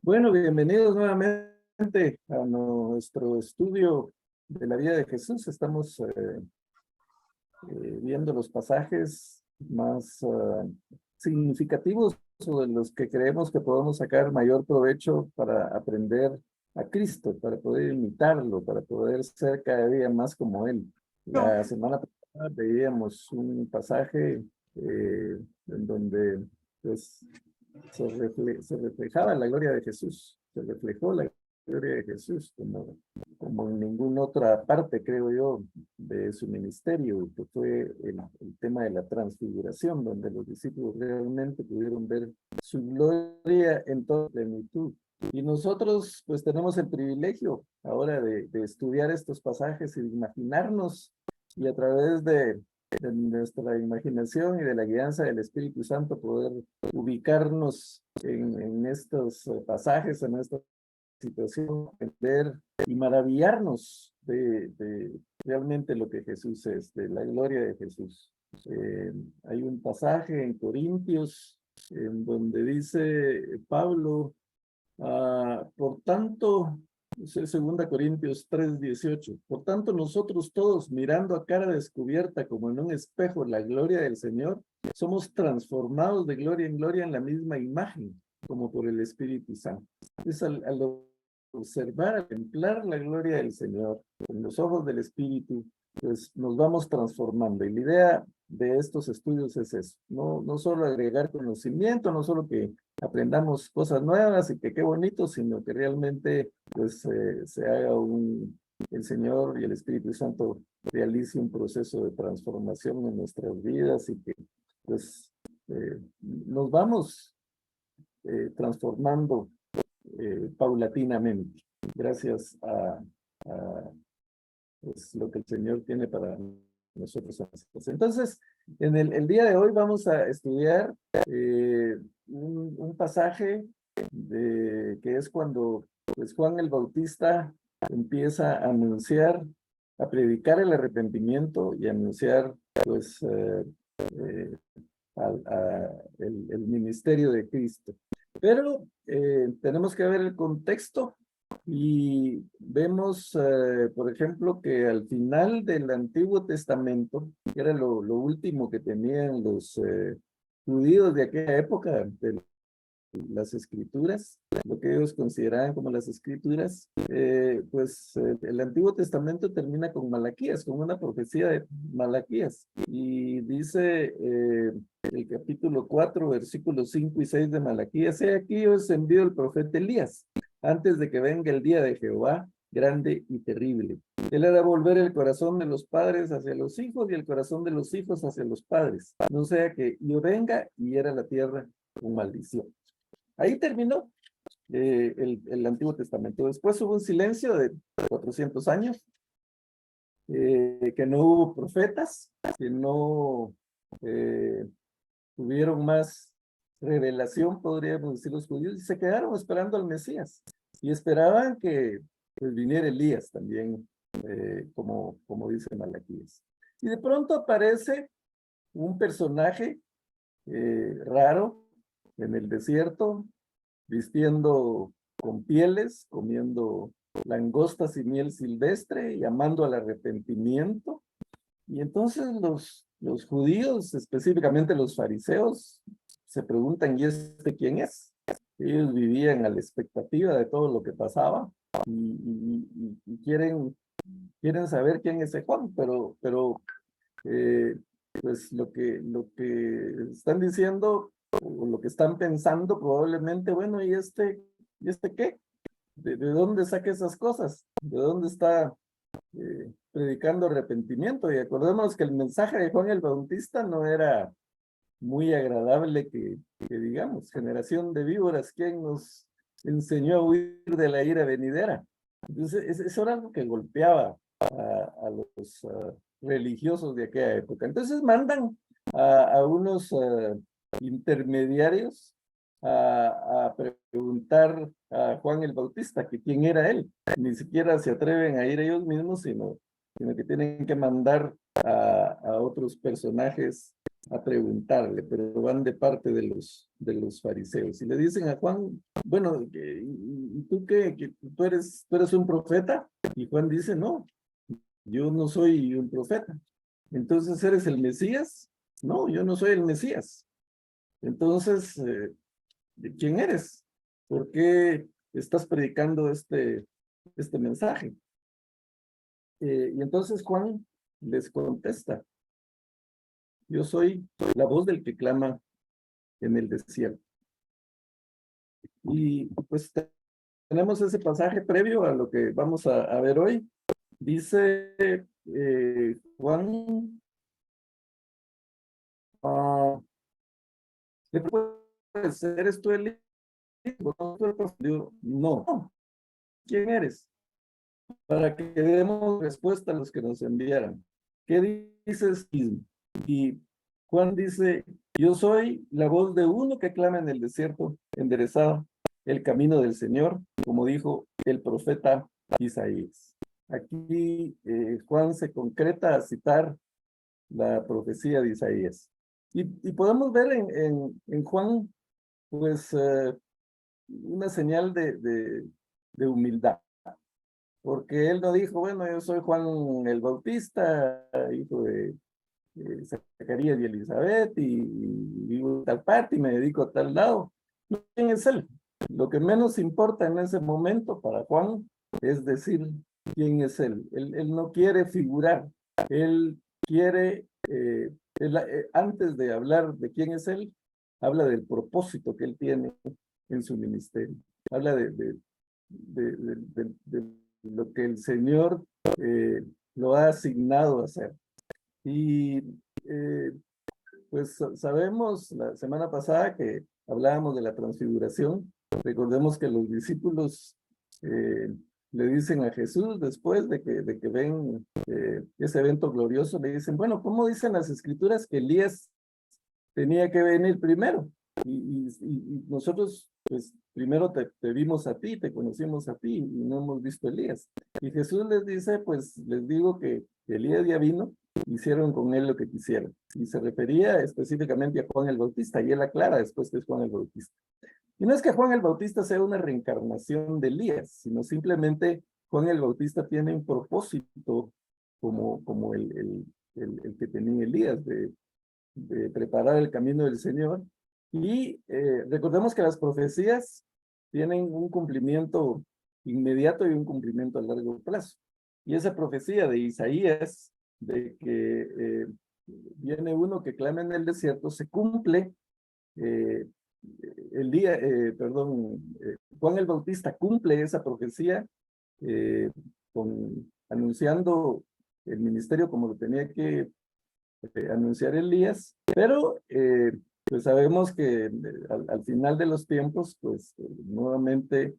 Bueno, bienvenidos nuevamente a nuestro estudio de la vida de Jesús. Estamos viendo los pasajes más significativos o de los que creemos que podemos sacar mayor provecho para aprender a Cristo, para poder imitarlo, para poder ser cada día más como Él. La semana pasada veíamos un pasaje en donde pues, se reflejaba la gloria de Jesús, se reflejó la gloria de Jesús como en ninguna otra parte, creo yo, de su ministerio, que fue el tema de la transfiguración, donde los discípulos realmente pudieron ver su gloria en toda plenitud. Y nosotros pues tenemos el privilegio ahora de estudiar estos pasajes y de imaginarnos y a través de nuestra imaginación y de la guianza del Espíritu Santo poder ubicarnos en estos pasajes, en esta situación, entender y maravillarnos de realmente lo que Jesús es, de la gloria de Jesús. Hay un pasaje en Corintios en donde dice Pablo, por tanto, segunda Corintios 3:18, por tanto nosotros todos mirando a cara descubierta como en un espejo la gloria del Señor, somos transformados de gloria en gloria en la misma imagen, como por el Espíritu Santo. Es al observar, al templar la gloria del Señor en los ojos del Espíritu, pues nos vamos transformando. Y la idea de estos estudios es eso, no solo agregar conocimiento, no solo que aprendamos cosas nuevas y que qué bonito, sino que realmente pues se haga el Señor y el Espíritu Santo realice un proceso de transformación en nuestras vidas y que pues nos vamos transformando paulatinamente, gracias a pues, lo que el Señor tiene para nosotros. Entonces, en el día de hoy vamos a estudiar un pasaje que es cuando pues, Juan el Bautista empieza a anunciar, a predicar el arrepentimiento y a anunciar pues eh, el ministerio de Cristo. Pero tenemos que ver el contexto y vemos, por ejemplo, que al final del Antiguo Testamento, que era lo último que tenían los judíos de aquella época, de las escrituras, lo que ellos consideraban como las escrituras, el Antiguo Testamento termina con Malaquías, con una profecía de Malaquías, y dice el capítulo 4, versículos 5 y 6 de Malaquías: he aquí os envío el profeta Elías, antes de que venga el día de Jehová, grande y terrible. Él hará volver el corazón de los padres hacia los hijos y el corazón de los hijos hacia los padres, no sea que yo venga y hiera la tierra con maldición. Ahí terminó el Antiguo Testamento. Después hubo un silencio de 400 años, que no hubo profetas, que no tuvieron más revelación, podríamos decir los judíos, y se quedaron esperando al Mesías. Y esperaban que pues, viniera Elías también, como dice Malaquías. Y de pronto aparece un personaje raro en el desierto, vistiendo con pieles, comiendo langostas y miel silvestre, llamando al arrepentimiento. Y entonces los judíos, específicamente los fariseos, se preguntan, ¿y este quién es? Ellos vivían a la expectativa de todo lo que pasaba y quieren saber quién es ese Juan, pero eh, pues lo que están diciendo o lo que están pensando probablemente, bueno, ¿y este qué? ¿De dónde saca esas cosas? ¿De dónde está predicando arrepentimiento? Y acordémonos que el mensaje de Juan el Bautista no era muy agradable que digamos, generación de víboras, ¿quién nos enseñó a huir de la ira venidera? Entonces, eso era algo que golpeaba a los religiosos de aquella época. Entonces mandan a unos intermediarios a preguntar a Juan el Bautista que quién era él. Ni siquiera se atreven a ir ellos mismos, sino que tienen que mandar a otros personajes a preguntarle, pero van de parte de los fariseos. Y le dicen a Juan, bueno, ¿y tú qué? ¿Tú eres un profeta? Y Juan dice, no, yo no soy un profeta. Entonces, ¿eres el Mesías? No, yo no soy el Mesías. Entonces, ¿quién eres? ¿Por qué estás predicando este mensaje? Y entonces Juan les contesta, yo soy la voz del que clama en el desierto. Y pues tenemos ese pasaje previo a lo que vamos a ver hoy. Dice Juan, ¿qué puede ser? ¿Eres tú el hijo? No, tú el profeta. No. ¿Quién eres? Para que demos respuesta a los que nos enviaran. ¿Qué dices? Y Juan dice, yo soy la voz de uno que clama en el desierto, enderezado el camino del Señor, como dijo el profeta Isaías. Aquí Juan se concreta a citar la profecía de Isaías. Y podemos ver en Juan, pues, una señal de humildad, porque él no dijo, bueno, yo soy Juan el Bautista, hijo de Zacarías y Elizabeth, y vivo en tal parte y me dedico a tal lado. ¿Quién es él? Lo que menos importa en ese momento para Juan es decir quién es él. Él no quiere figurar, él quiere, antes de hablar de quién es él, habla del propósito que él tiene en su ministerio. Habla de lo que el Señor lo ha asignado a hacer. Y pues sabemos la semana pasada que hablábamos de la transfiguración. Recordemos que los discípulos le dicen a Jesús después de que ven ese evento glorioso, le dicen, bueno, ¿cómo dicen las escrituras que Elías tenía que venir primero? Y nosotros, pues, primero te vimos a ti, te conocimos a ti y no hemos visto a Elías. Y Jesús les dice, pues, les digo que Elías ya vino, hicieron con él lo que quisieron. Y se refería específicamente a Juan el Bautista, y él aclara después que es Juan el Bautista. Y no es que Juan el Bautista sea una reencarnación de Elías, sino simplemente Juan el Bautista tiene un propósito como el que tenía Elías, de preparar el camino del Señor. Y recordemos que las profecías tienen un cumplimiento inmediato y un cumplimiento a largo plazo. Y esa profecía de Isaías, de que viene uno que clama en el desierto, se cumple Juan el Bautista cumple esa profecía anunciando el ministerio como lo tenía que anunciar Elías, pero pues sabemos que al final de los tiempos, pues nuevamente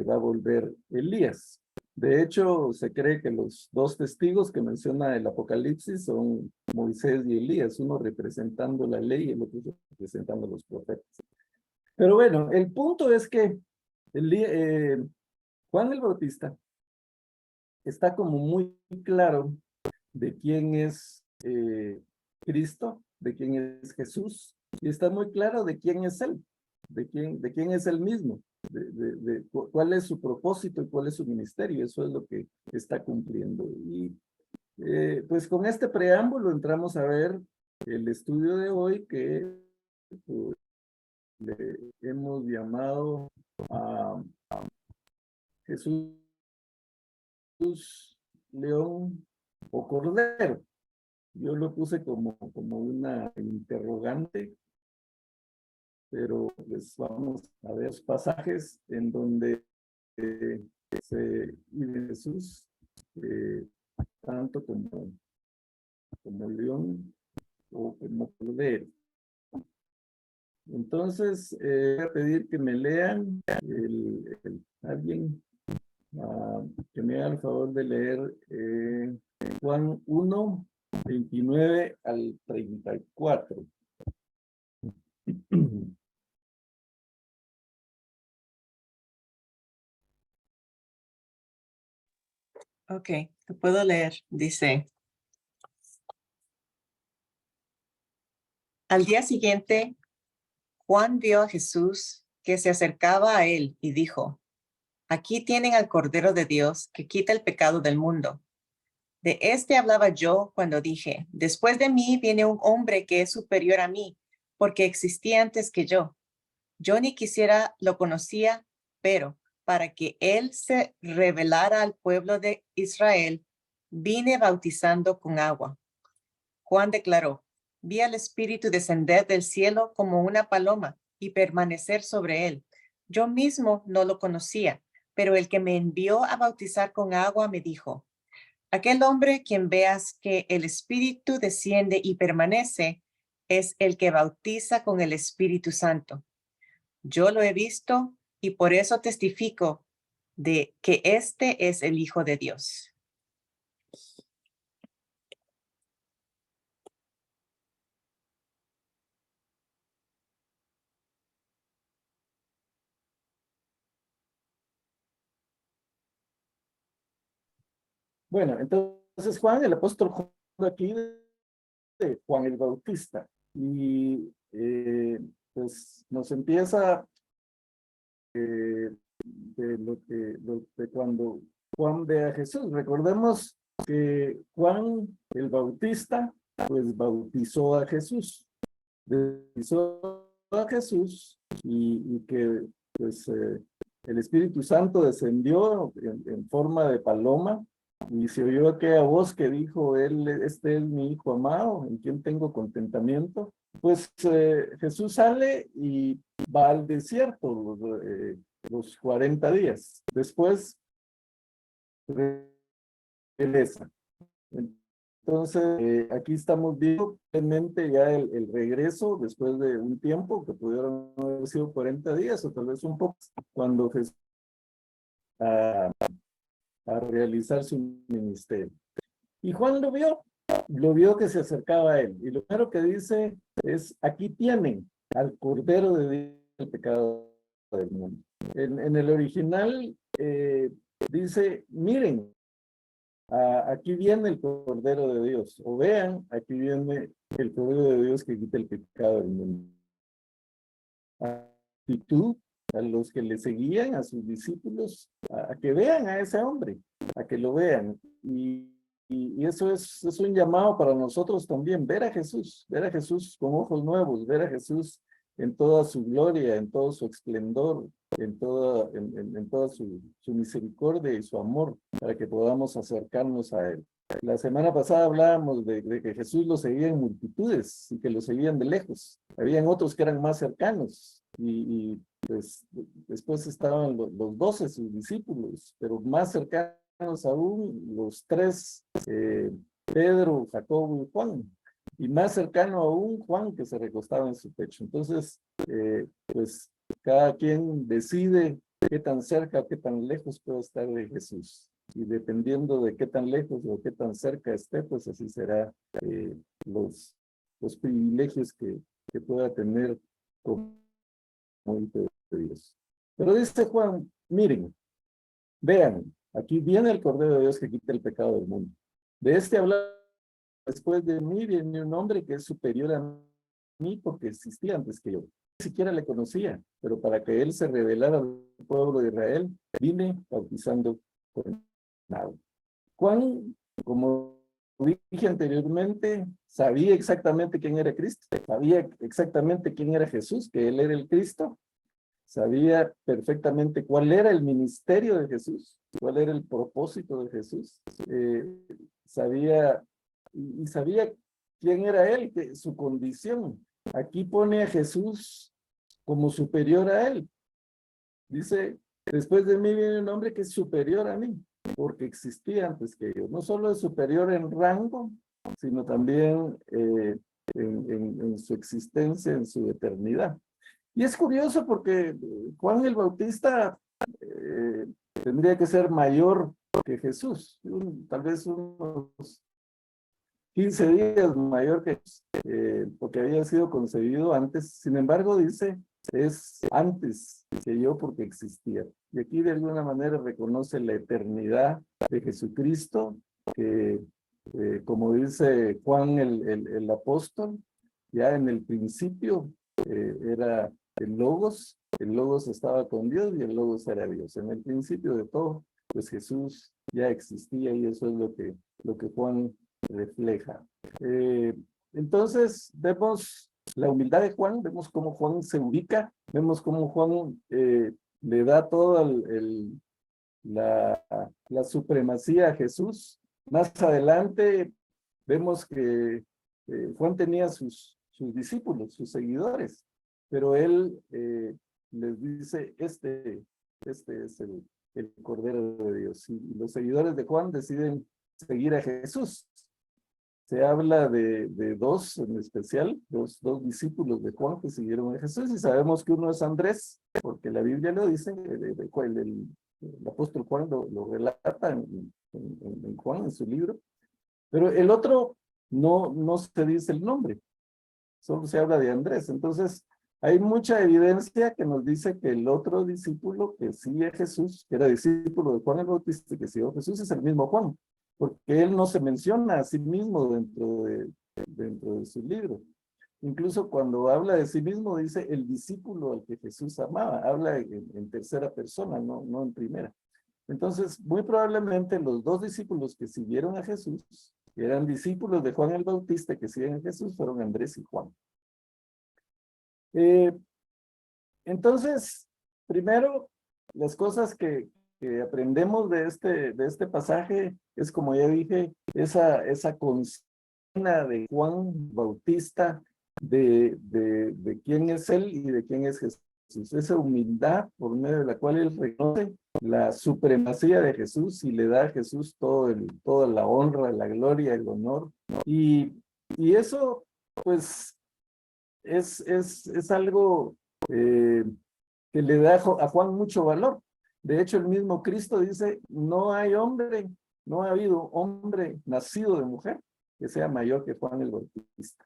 va a volver Elías. De hecho, se cree que los dos testigos que menciona el Apocalipsis son Moisés y Elías, uno representando la ley y el otro representando los profetas. Pero bueno, el punto es que Juan el Bautista está como muy claro de quién es Cristo, de quién es Jesús, y está muy claro de quién es Él, de quién es Él mismo, cuál es su propósito y cuál es su ministerio. Eso es lo que está cumpliendo. Y pues con este preámbulo entramos a ver el estudio de hoy que pues, le hemos llamado a Jesús, León o Cordero. Yo lo puse como una interrogante, pero pues vamos a ver pasajes en donde se vive Jesús eh, tanto como león o como cordero. Entonces, voy a pedir que me lean alguien que me haga el favor de leer Juan 1, 29 al 34. Ok, te puedo leer. Dice, Al día siguiente, Juan vio a Jesús que se acercaba a él y dijo, aquí tienen al Cordero de Dios que quita el pecado del mundo. De este hablaba yo cuando dije, después de mí viene un hombre que es superior a mí, porque existía antes que yo. Yo ni quisiera lo conocía, pero para que él se revelara al pueblo de Israel, vine bautizando con agua. Juan declaró, vi al Espíritu descender del cielo como una paloma y permanecer sobre él. Yo mismo no lo conocía, pero el que me envió a bautizar con agua me dijo, aquel hombre quien veas que el Espíritu desciende y permanece es el que bautiza con el Espíritu Santo. Yo lo he visto y por eso testifico de que este es el Hijo de Dios. Bueno, entonces Juan, el apóstol Juan aquí de Juan el Bautista. Y pues nos empieza de cuando Juan ve a Jesús. Recordemos que Juan el Bautista pues bautizó a Jesús. Bautizó a Jesús y que pues el Espíritu Santo descendió en forma de paloma y se oyó aquella voz que dijo, este es mi hijo amado, en quien tengo contentamiento. Pues Jesús sale y va al desierto los 40 días. Después regresa. Entonces, aquí estamos viendo realmente ya el regreso después de un tiempo, que pudieron haber sido 40 días o tal vez un poco, cuando Jesús a realizar su ministerio. Y Juan lo vio que se acercaba a él. Y lo primero que dice es, aquí tienen al Cordero de Dios el pecado del mundo. En el original dice, miren, aquí viene el Cordero de Dios. O vean, aquí viene el Cordero de Dios que quita el pecado del mundo. Actitud a los que le seguían, a sus discípulos, a que vean a ese hombre, a que lo vean. Y eso es un llamado para nosotros también, ver a Jesús con ojos nuevos, ver a Jesús en toda su gloria, en todo su esplendor, en toda su misericordia y su amor, para que podamos acercarnos a Él. La semana pasada hablábamos de que Jesús lo seguían multitudes y que lo seguían de lejos. Habían otros que eran más cercanos y pues después estaban los 12, sus discípulos, pero más cercanos aún los tres, Pedro, Jacobo y Juan. Y más cercano aún Juan, que se recostaba en su pecho. Entonces, pues cada quien decide qué tan cerca, qué tan lejos puede estar de Jesús. Y dependiendo de qué tan lejos o qué tan cerca esté, pues así será los privilegios que pueda tener como hijo de Dios. Pero dice Juan, miren, vean, aquí viene el Cordero de Dios que quita el pecado del mundo. De este hablar, después de mí viene un hombre que es superior a mí porque existía antes que yo. Ni siquiera le conocía, pero para que él se revelara al pueblo de Israel, vine bautizando con agua. Juan, como dije anteriormente, sabía exactamente quién era Cristo, sabía exactamente quién era Jesús, que él era el Cristo, sabía perfectamente cuál era el ministerio de Jesús, cuál era el propósito de Jesús, sabía quién era él, su condición. Aquí pone a Jesús como superior a él. Dice, después de mí viene un hombre que es superior a mí, porque existía antes que yo. No solo es superior en rango, sino también en su existencia, en su eternidad. Y es curioso porque Juan el Bautista tendría que ser mayor que Jesús, tal vez unos 15 días mayor que porque había sido concebido antes. Sin embargo, dice, es antes que yo porque existía. Y aquí de alguna manera reconoce la eternidad de Jesucristo, que como dice Juan el apóstol, ya en el principio era el Logos estaba con Dios y el Logos era Dios. En el principio de todo, pues Jesús ya existía y eso es lo que Juan refleja. Entonces, vemos la humildad de Juan, vemos cómo Juan se ubica, vemos cómo Juan le da toda la supremacía a Jesús. Más adelante vemos que Juan tenía sus discípulos, sus seguidores, pero él les dice, este es el Cordero de Dios. Y los seguidores de Juan deciden seguir a Jesús. Se habla de dos en especial, dos discípulos de Juan que siguieron a Jesús, y sabemos que uno es Andrés, porque la Biblia lo dice, el apóstol Juan lo relata en Juan, en su libro, pero el otro no se dice el nombre, solo se habla de Andrés. Entonces, hay mucha evidencia que nos dice que el otro discípulo que sigue a Jesús, que era discípulo de Juan el Bautista, que siguió a Jesús, es el mismo Juan, porque él no se menciona a sí mismo dentro de su libro. Incluso cuando habla de sí mismo, dice el discípulo al que Jesús amaba, habla en tercera persona, no en primera. Entonces, muy probablemente los dos discípulos que siguieron a Jesús, que eran discípulos de Juan el Bautista que siguen a Jesús, fueron Andrés y Juan. Entonces, primero, las cosas que aprendemos de este pasaje es, como ya dije, esa consigna de Juan Bautista de quién es él y de quién es Jesús. Esa humildad por medio de la cual él reconoce la supremacía de Jesús y le da a Jesús toda la honra, la gloria, el honor. Y eso, pues, es algo que le da a Juan mucho valor. De hecho, el mismo Cristo dice, no ha habido hombre nacido de mujer que sea mayor que Juan el Bautista.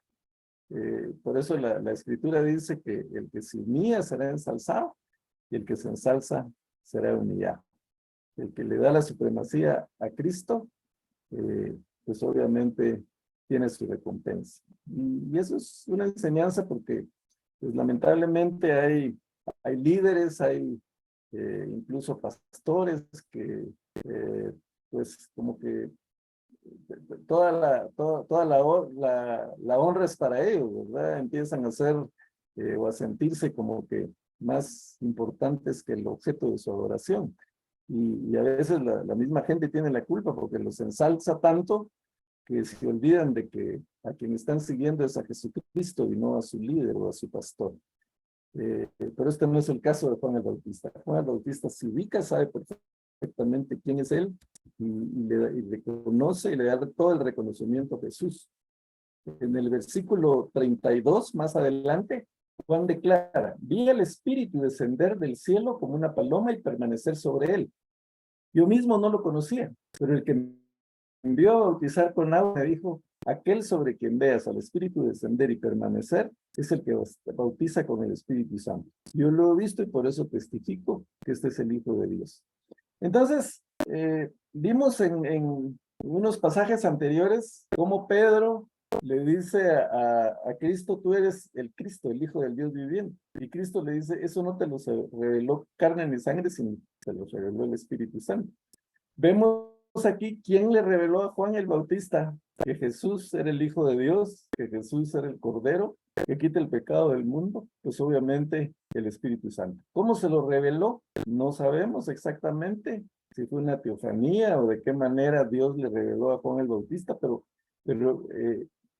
Por eso la Escritura dice que el que se humilla será ensalzado y el que se ensalza será humillado. El que le da la supremacía a Cristo, pues obviamente tiene su recompensa. Y eso es una enseñanza porque, pues lamentablemente hay líderes, hay incluso pastores que, pues como que toda la honra es para ellos, ¿verdad? Empiezan a ser o a sentirse como que más importantes que el objeto de su adoración. Y a veces la misma gente tiene la culpa porque los ensalza tanto que se olvidan de que a quien están siguiendo es a Jesucristo y no a su líder o a su pastor. Pero este no es el caso de Juan el Bautista. Juan el Bautista se ubica, sabe perfectamente quién es él y le conoce y le da todo el reconocimiento a Jesús. En el versículo 32, más adelante, Juan declara, vi al Espíritu descender del cielo como una paloma y permanecer sobre él. Yo mismo no lo conocía, pero el que me envió a bautizar con agua me dijo, aquel sobre quien veas al Espíritu descender y permanecer es el que bautiza con el Espíritu Santo. Yo lo he visto y por eso testifico que este es el Hijo de Dios. Entonces, vimos en unos pasajes anteriores cómo Pedro le dice a Cristo, tú eres el Cristo, el Hijo del Dios viviente. Y Cristo le dice, eso no te lo reveló carne ni sangre, sino te lo reveló el Espíritu Santo. Vemos aquí quién le reveló a Juan el Bautista que Jesús era el Hijo de Dios, que Jesús era el Cordero, que quita el pecado del mundo, pues obviamente el Espíritu Santo. ¿Cómo se lo reveló? No sabemos exactamente si fue una teofanía o de qué manera Dios le reveló a Juan el Bautista, pero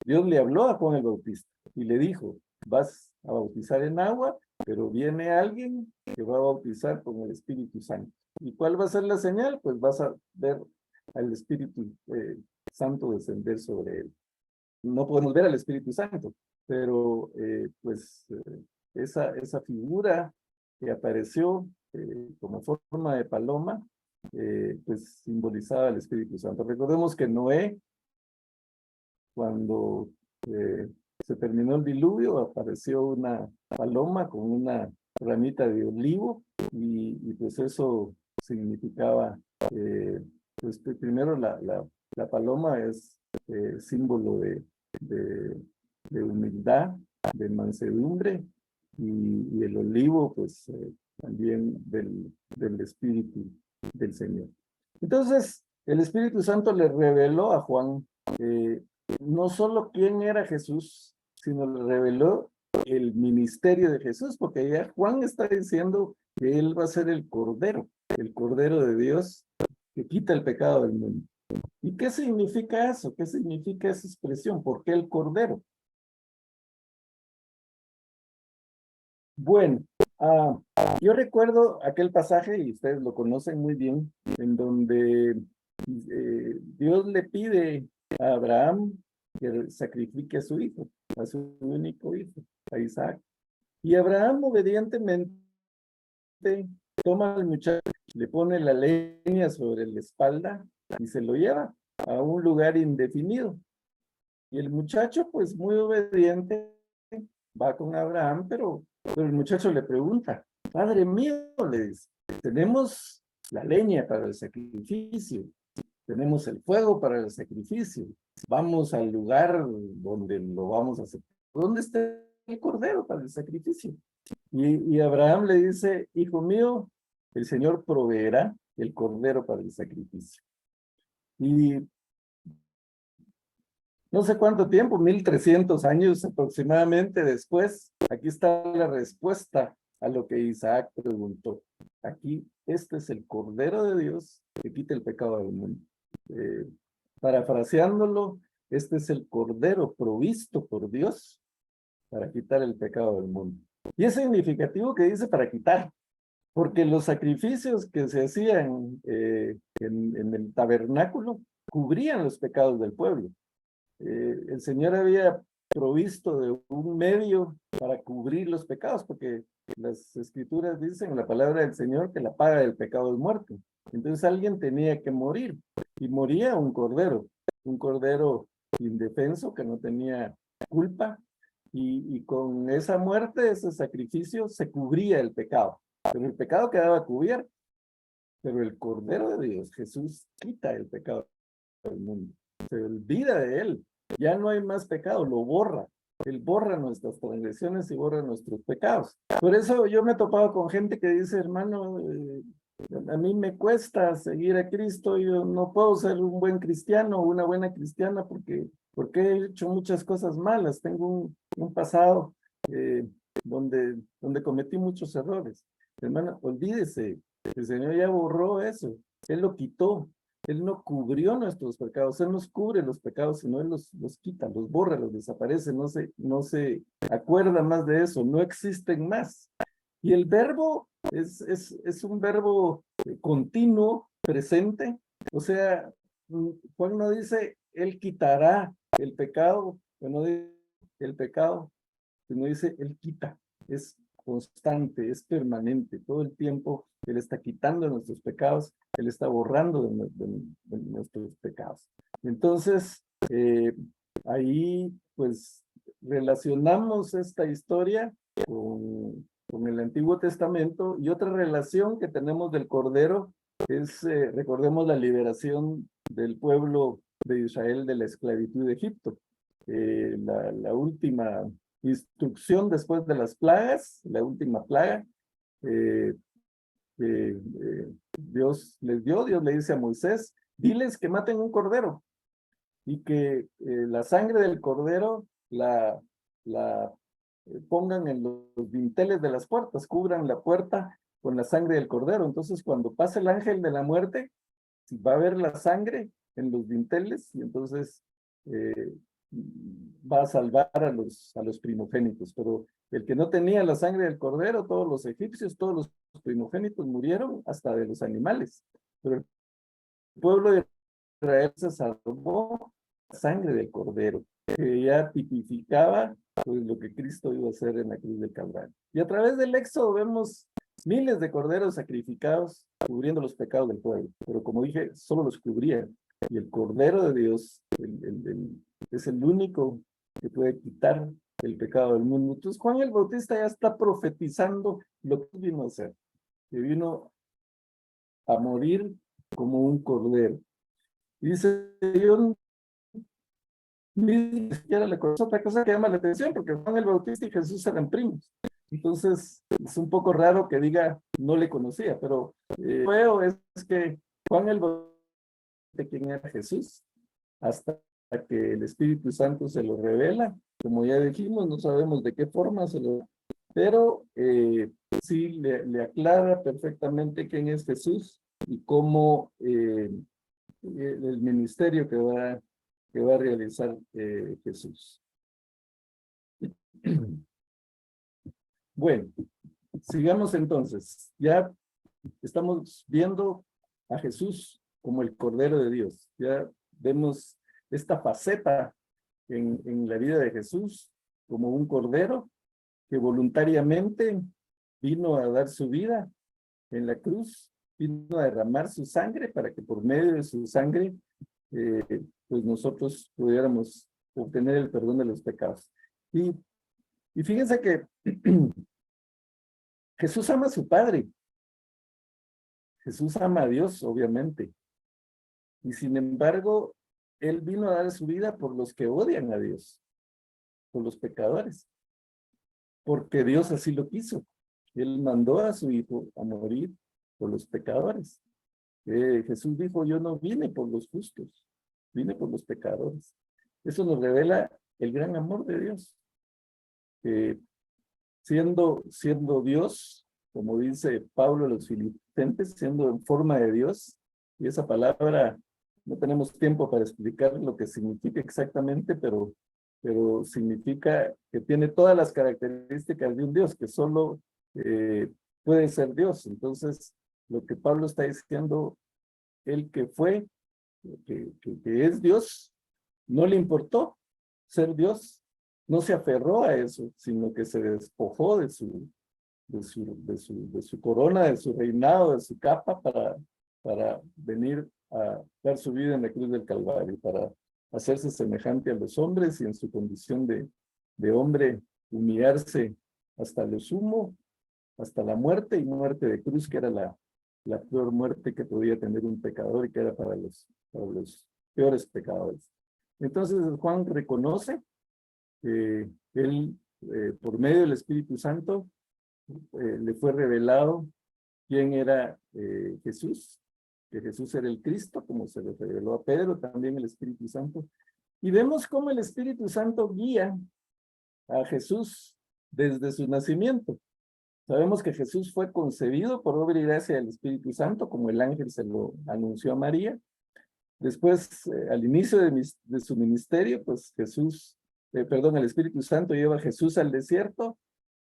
Dios le habló a Juan el Bautista y le dijo, vas a bautizar en agua, pero viene alguien que va a bautizar con el Espíritu Santo. ¿Y cuál va a ser la señal? Pues vas a ver al Espíritu Santo descender sobre él. No podemos ver al Espíritu Santo, pero esa figura que apareció como forma de paloma, pues simbolizaba al Espíritu Santo. Recordemos que Noé, cuando se terminó el diluvio, apareció una paloma con una ramita de olivo y pues eso significaba, pues primero la paloma es símbolo de de humildad, de mansedumbre, y el olivo, pues, también del Espíritu del Señor. Entonces, el Espíritu Santo le reveló a Juan no solo quién era Jesús, sino le reveló el ministerio de Jesús, porque ya Juan está diciendo que él va a ser el Cordero de Dios que quita el pecado del mundo. ¿Y qué significa eso? ¿Qué significa esa expresión? ¿Por qué el Cordero? Bueno, yo recuerdo aquel pasaje, y ustedes lo conocen muy bien, en donde Dios le pide a Abraham que sacrifique a su hijo, a su único hijo, a Isaac. Y Abraham obedientemente toma al muchacho, le pone la leña sobre la espalda y se lo lleva a un lugar indefinido. Y el muchacho, pues muy obediente, va con Abraham, pero el muchacho le pregunta, Padre mío, le dice, tenemos la leña para el sacrificio, tenemos el fuego para el sacrificio, vamos al lugar donde lo vamos a hacer. ¿Dónde está el cordero para el sacrificio? Y Abraham le dice, hijo mío, el Señor proveerá el cordero para el sacrificio. Y no sé cuánto tiempo, 1300 años aproximadamente después, aquí está la respuesta a lo que Isaac preguntó. Aquí, este es el Cordero de Dios que quita el pecado del mundo. Parafraseándolo, este es el Cordero provisto por Dios para quitar el pecado del mundo. Y es significativo que dice para quitar, porque los sacrificios que se hacían en el tabernáculo cubrían los pecados del pueblo. El Señor había provisto de un medio para cubrir los pecados, porque las escrituras dicen, la palabra del Señor, que la paga del pecado es muerte. Entonces alguien tenía que morir, y moría un cordero indefenso que no tenía culpa, y con esa muerte, ese sacrificio, se cubría el pecado, pero el pecado quedaba cubierto, pero el Cordero de Dios, Jesús, quita el pecado del mundo, se olvida de él, ya no hay más pecado, lo borra. Él borra nuestras transgresiones y borra nuestros pecados. Por eso yo me he topado con gente que dice, hermano, a mí me cuesta seguir a Cristo, yo no puedo ser un buen cristiano o una buena cristiana porque he hecho muchas cosas malas, tengo un pasado donde cometí muchos errores. Hermano, olvídese, el Señor ya borró eso, Él lo quitó. Él no cubrió nuestros pecados, Él nos cubre los pecados, sino Él los quita, los borra, los desaparece, no se acuerda más de eso, no existen más. Y el verbo es un verbo continuo, presente, o sea, Juan no dice, Él quitará el pecado, no dice el pecado, sino dice, Él quita, es constante, es permanente, todo el tiempo Él está quitando nuestros pecados, Él está borrando de nuestros pecados. Entonces, ahí pues relacionamos esta historia con el Antiguo Testamento, y otra relación que tenemos del Cordero es, recordemos la liberación del pueblo de Israel de la esclavitud de Egipto. La última instrucción después de las plagas, la última plaga, Dios les dio, Dios le dice a Moisés, diles que maten un cordero y que la sangre del cordero la pongan en los dinteles de las puertas, cubran la puerta con la sangre del cordero. Entonces cuando pase el ángel de la muerte, va a ver la sangre en los dinteles, y entonces va a salvar a los primogénitos. Pero el que no tenía la sangre del cordero, todos los egipcios, todos los primogénitos murieron, hasta de los animales. Pero el pueblo de Israel se salvó la sangre del cordero, que ya tipificaba pues lo que Cristo iba a hacer en la cruz del Calvario. Y a través del Éxodo vemos miles de corderos sacrificados cubriendo los pecados del pueblo, pero como dije, solo los cubrían. Y el Cordero de Dios es el único que puede quitar el pecado del mundo. Entonces Juan el Bautista ya está profetizando lo que vino a hacer, que vino a morir como un cordero. Y dice, yo ni siquiera le conoce. Otra cosa que llama la atención, porque Juan el Bautista y Jesús eran primos. Entonces, es un poco raro que diga no le conocía, pero veo es que Juan el Bautista, de quién era Jesús, hasta que el Espíritu Santo se lo revela. Como ya dijimos, no sabemos de qué forma se lo, pero sí le aclara perfectamente quién es Jesús y cómo el ministerio que va a realizar Jesús. Bueno, sigamos entonces. Ya estamos viendo a Jesús como el Cordero de Dios. Ya vemos esta faceta en la vida de Jesús como un Cordero que voluntariamente vino a dar su vida en la cruz, vino a derramar su sangre para que por medio de su sangre pues nosotros pudiéramos obtener el perdón de los pecados. Y fíjense que Jesús ama a su Padre. Jesús ama a Dios, obviamente. Y sin embargo, Él vino a dar su vida por los que odian a Dios, por los pecadores. Porque Dios así lo quiso. Él mandó a su Hijo a morir por los pecadores. Jesús dijo, yo no vine por los justos, vine por los pecadores. Eso nos revela el gran amor de Dios. Siendo Dios, como dice Pablo a los Filipenses, siendo en forma de Dios, y esa palabra no tenemos tiempo para explicar lo que significa exactamente, pero significa que tiene todas las características de un Dios, que solo puede ser Dios. Entonces, lo que Pablo está diciendo, el que fue, que es Dios, no le importó ser Dios, no se aferró a eso, sino que se despojó de su corona, de su reinado, de su capa, para venir a dar su vida en la cruz del Calvario, para hacerse semejante a los hombres y en su condición de hombre humillarse hasta lo sumo, hasta la muerte y muerte de cruz, que era la peor muerte que podía tener un pecador y que era para los peores pecadores. Entonces Juan reconoce que él, por medio del Espíritu Santo, le fue revelado quién era Jesús, que Jesús era el Cristo, como se le reveló a Pedro, también el Espíritu Santo. Y vemos cómo el Espíritu Santo guía a Jesús desde su nacimiento. Sabemos que Jesús fue concebido por obra y gracia del Espíritu Santo, como el ángel se lo anunció a María. Después, al inicio de su ministerio, pues el Espíritu Santo lleva a Jesús al desierto.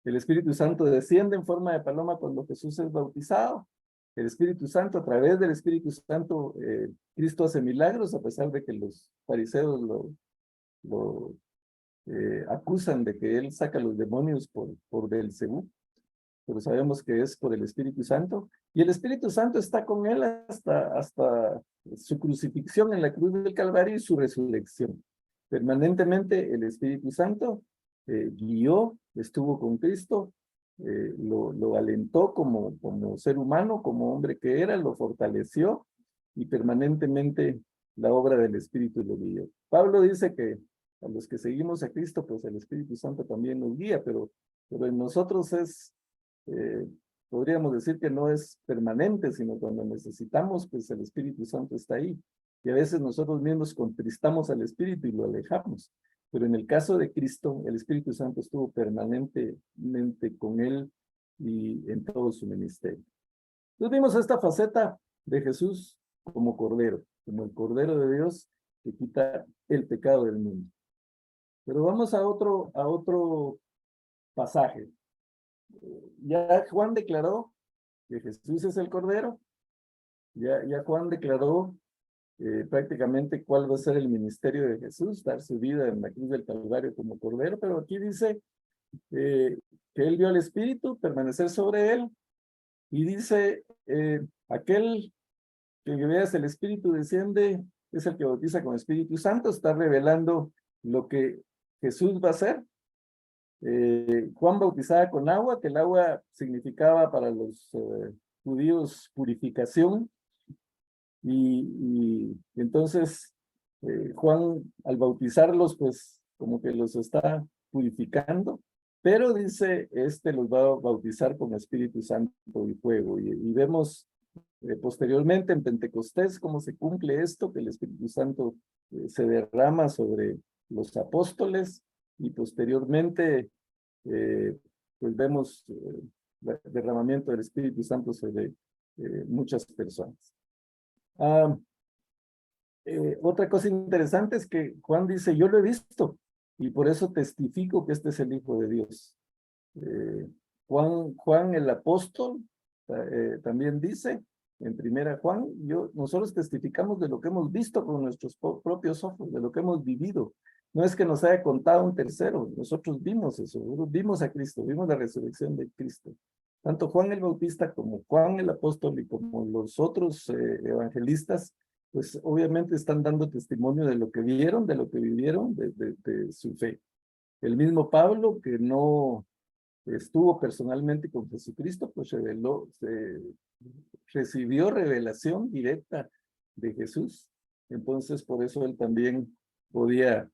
El Espíritu Santo desciende en forma de paloma cuando Jesús es bautizado. El Espíritu Santo, a través del Espíritu Santo, Cristo hace milagros, a pesar de que los fariseos lo acusan de que él saca los demonios por Belcebú, pero sabemos que es por el Espíritu Santo. Y el Espíritu Santo está con él hasta su crucifixión en la cruz del Calvario y su resurrección. Permanentemente el Espíritu Santo guió, estuvo con Cristo, lo alentó como ser humano, como hombre que era, lo fortaleció y permanentemente la obra del Espíritu lo guió. Pablo dice que a los que seguimos a Cristo, pues el Espíritu Santo también nos guía, pero en nosotros podríamos decir que no es permanente, sino cuando necesitamos, pues el Espíritu Santo está ahí. Y a veces nosotros mismos contristamos al Espíritu y lo alejamos. Pero en el caso de Cristo, el Espíritu Santo estuvo permanentemente con él y en todo su ministerio. Entonces vimos esta faceta de Jesús como Cordero, como el Cordero de Dios que quita el pecado del mundo. Pero vamos a otro pasaje. Ya Juan declaró que Jesús es el Cordero. Ya Juan declaró prácticamente cuál va a ser el ministerio de Jesús, dar su vida en la cruz del Calvario como Cordero, pero aquí dice que él vio al Espíritu permanecer sobre él, y dice, aquel que veas el Espíritu desciende, es el que bautiza con Espíritu Santo, está revelando lo que Jesús va a hacer. Juan bautizaba con agua, que el agua significaba para los judíos purificación, y entonces Juan, al bautizarlos, pues como que los está purificando, pero dice, los va a bautizar con Espíritu Santo y fuego. Y vemos posteriormente en Pentecostés cómo se cumple esto, que el Espíritu Santo se derrama sobre los apóstoles y posteriormente pues vemos el derramamiento del Espíritu Santo sobre muchas personas. Otra cosa interesante es que Juan dice, yo lo he visto y por eso testifico que este es el Hijo de Dios. Juan el apóstol también dice en primera Juan, nosotros testificamos de lo que hemos visto con nuestros propios ojos, de lo que hemos vivido. No es que nos haya contado un tercero, nosotros vimos eso, nosotros vimos a Cristo, vimos la resurrección de Cristo. Tanto Juan el Bautista como Juan el apóstol y como los otros evangelistas, pues obviamente están dando testimonio de lo que vieron, de lo que vivieron, de su fe. El mismo Pablo, que no estuvo personalmente con Jesucristo, pues recibió revelación directa de Jesús. Entonces, por eso él también podía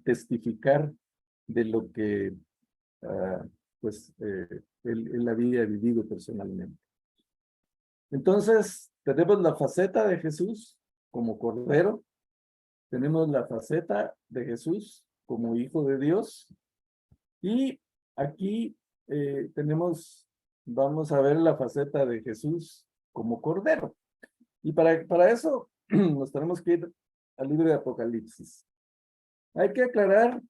testificar de lo que pues él había vivido personalmente. Entonces, tenemos la faceta de Jesús como Cordero, tenemos la faceta de Jesús como Hijo de Dios, y aquí vamos a ver la faceta de Jesús como Cordero. Y para eso nos tenemos que ir al libro de Apocalipsis. Hay que aclarar,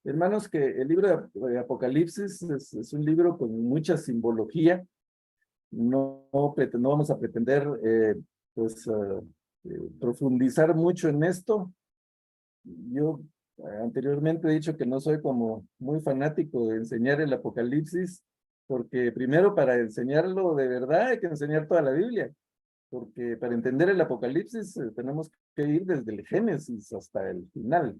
hermanos, que el libro de Apocalipsis es un libro con mucha simbología. No vamos a pretender profundizar mucho en esto. Yo anteriormente he dicho que no soy como muy fanático de enseñar el Apocalipsis, porque primero para enseñarlo de verdad hay que enseñar toda la Biblia, porque para entender el Apocalipsis tenemos que ir desde el Génesis hasta el final.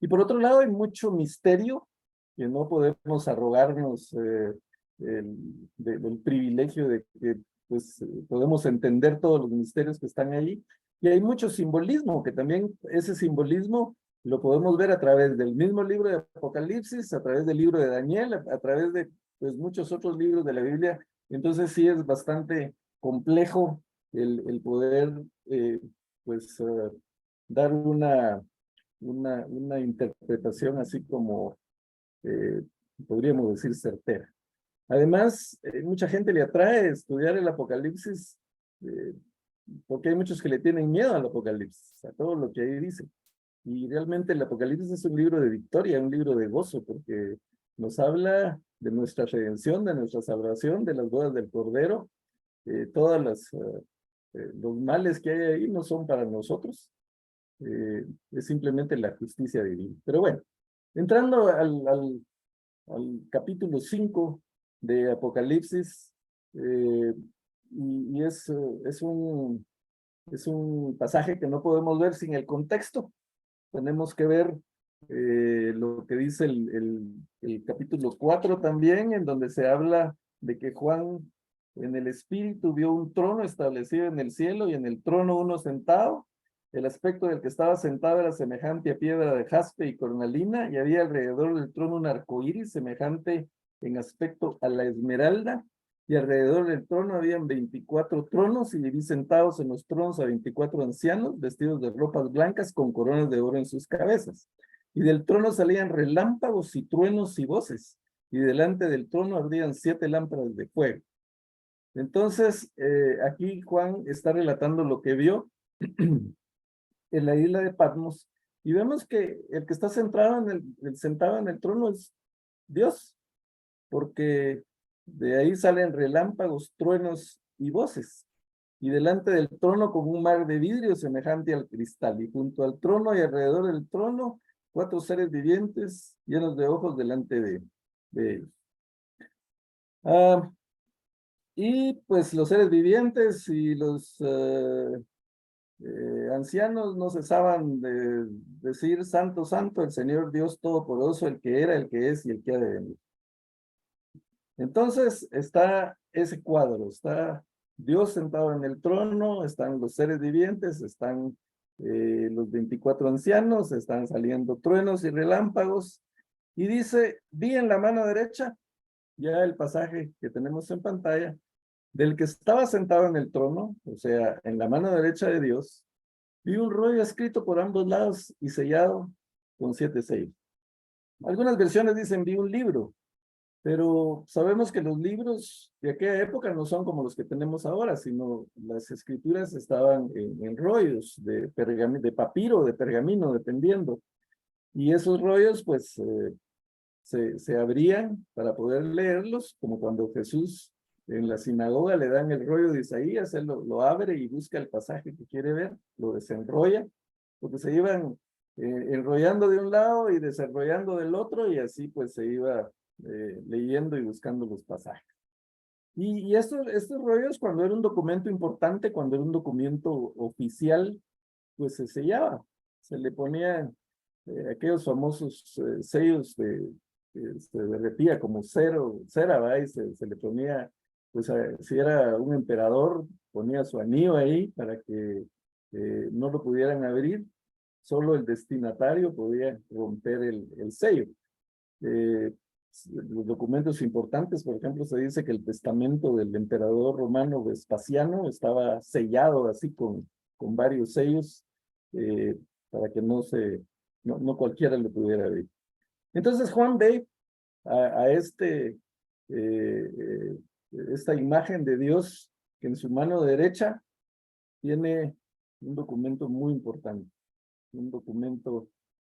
Y por otro lado hay mucho misterio que no podemos arrogarnos del privilegio de que pues, podemos entender todos los misterios que están ahí. Y hay mucho simbolismo, que también ese simbolismo lo podemos ver a través del mismo libro de Apocalipsis, a través del libro de Daniel, a través de pues, muchos otros libros de la Biblia. Entonces sí es bastante complejo el poder dar una interpretación así como podríamos decir certera. Además, mucha gente le atrae estudiar el Apocalipsis porque hay muchos que le tienen miedo al Apocalipsis, a todo lo que ahí dice. Y realmente el Apocalipsis es un libro de victoria, un libro de gozo, porque nos habla de nuestra redención, de nuestra salvación, de las bodas del Cordero. Todas los males que hay ahí no son para nosotros, es simplemente la justicia divina. Pero bueno, entrando al capítulo 5 de Apocalipsis, y es un pasaje que no podemos ver sin el contexto. Tenemos que ver lo que dice el capítulo 4 también, en donde se habla de que Juan en el espíritu vio un trono establecido en el cielo y en el trono uno sentado. El aspecto del que estaba sentado era semejante a piedra de jaspe y cornalina, y había alrededor del trono un arco iris semejante en aspecto a la esmeralda, y alrededor del trono habían 24 tronos, y vi sentados en los tronos a 24 ancianos, vestidos de ropas blancas, con coronas de oro en sus cabezas. Y del trono salían relámpagos y truenos y voces, y delante del trono ardían 7 lámparas de fuego. Entonces, aquí Juan está relatando lo que vio en la isla de Patmos, y vemos que el que está sentado en el trono es Dios, porque de ahí salen relámpagos, truenos y voces, y delante del trono como un mar de vidrio semejante al cristal, y junto al trono y alrededor del trono 4 seres vivientes llenos de ojos delante de ellos. Y pues los seres vivientes y los ancianos no cesaban de decir: Santo, Santo, el Señor Dios Todopoderoso, el que era, el que es y el que ha de venir. Entonces está ese cuadro, está Dios sentado en el trono, están los seres vivientes, están los 24 ancianos, están saliendo truenos y relámpagos, y dice, vi en la mano derecha, ya el pasaje que tenemos en pantalla, del que estaba sentado en el trono, o sea, en la mano derecha de Dios, vi un rollo escrito por ambos lados y sellado con 7 sellos. Algunas versiones dicen vi un libro, pero sabemos que los libros de aquella época no son como los que tenemos ahora, sino las escrituras estaban en rollos de papiro, de pergamino, dependiendo. Y esos rollos, pues, se abrían para poder leerlos, como cuando Jesús en la sinagoga le dan el rollo de Isaías, él lo abre y busca el pasaje que quiere ver, lo desenrolla, porque se iban enrollando de un lado y desenrollando del otro, y así pues se iba leyendo y buscando los pasajes. Y estos rollos, cuando era un documento importante, cuando era un documento oficial, pues se sellaba, se le ponían aquellos famosos sellos que se derretía como cera, ¿verdad? Y se le ponía, pues si era un emperador, ponía su anillo ahí para que no lo pudieran abrir, solo el destinatario podía romper el sello. Los documentos importantes, por ejemplo, se dice que el testamento del emperador romano Vespasiano estaba sellado así con varios sellos para que no cualquiera lo pudiera ver. Entonces Juan ve a esta imagen de Dios que en su mano derecha tiene un documento muy importante, un documento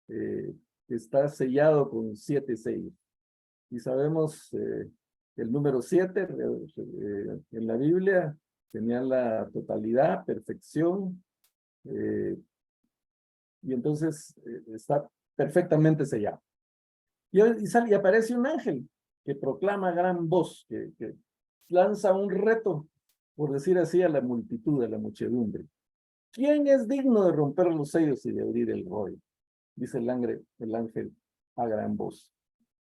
que está sellado con 7 sellos. Y sabemos el número 7 en la Biblia tenía la totalidad, perfección, y entonces está perfectamente sellado. Y aparece un ángel que proclama a gran voz, que lanza un reto, por decir así, a la multitud, a la muchedumbre. ¿Quién es digno de romper los sellos y de abrir el rollo? Dice el ángel a gran voz.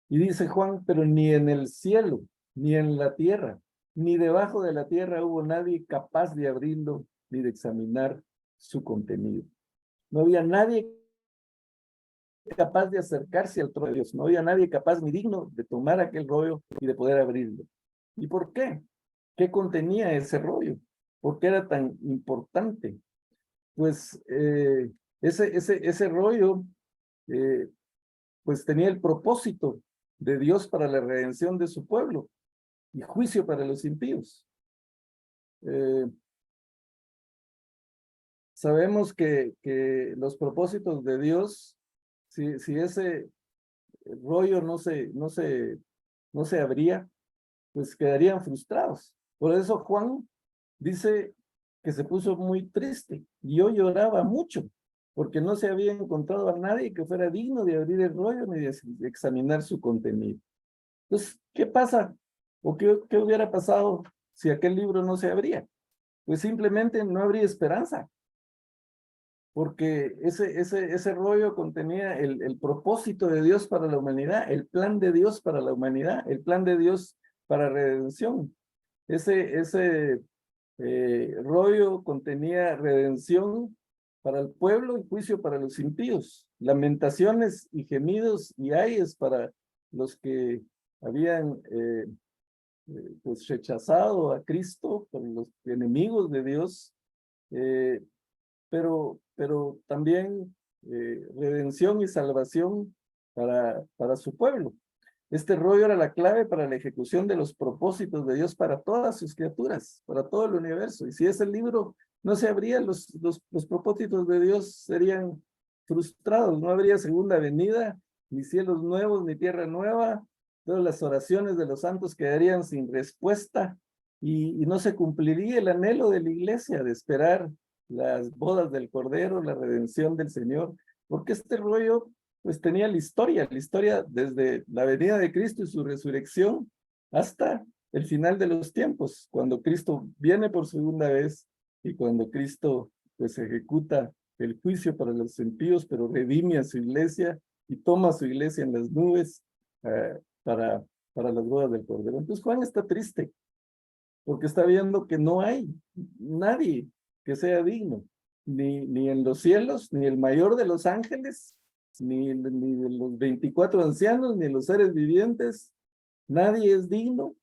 Y dice Juan, pero ni en el cielo, ni en la tierra, ni debajo de la tierra hubo nadie capaz de abrirlo ni de examinar su contenido. No había nadie capaz de acercarse al trono de Dios. No había nadie capaz ni digno de tomar aquel rollo y de poder abrirlo. ¿Y por qué? ¿Qué contenía ese rollo? ¿Por qué era tan importante? Pues ese rollo pues tenía el propósito de Dios para la redención de su pueblo y juicio para los impíos. Sabemos que los propósitos de Dios, si ese rollo no se abría, pues quedarían frustrados. Por eso Juan dice que se puso muy triste y yo lloraba mucho porque no se había encontrado a nadie que fuera digno de abrir el rollo ni de examinar su contenido. Entonces, ¿qué pasa? ¿O qué hubiera pasado si aquel libro no se abría? Pues simplemente no habría esperanza, porque ese rollo contenía el propósito de Dios para la humanidad, el plan de Dios para la humanidad, el plan de Dios para redención. Ese rollo contenía redención para el pueblo y juicio para los impíos, lamentaciones y gemidos y ayes para los que habían pues rechazado a Cristo, por los enemigos de Dios, pero también redención y salvación para su pueblo. Este rollo era la clave para la ejecución de los propósitos de Dios para todas sus criaturas, para todo el universo. Y si ese libro no se abría, los propósitos de Dios serían frustrados. No habría segunda venida, ni cielos nuevos, ni tierra nueva. Todas las oraciones de los santos quedarían sin respuesta y no se cumpliría el anhelo de la iglesia de esperar las bodas del Cordero, la redención del Señor, porque este rollo pues tenía la historia desde la venida de Cristo y su resurrección hasta el final de los tiempos, cuando Cristo viene por segunda vez y cuando Cristo pues ejecuta el juicio para los impíos, pero redime a su iglesia y toma a su iglesia en las nubes para las bodas del Cordero. Entonces Juan está triste porque está viendo que no hay nadie que sea digno. ni en los cielos, ni el mayor de los ángeles, ni de los 24 ancianos, ni los seres vivientes. Nadie es digno,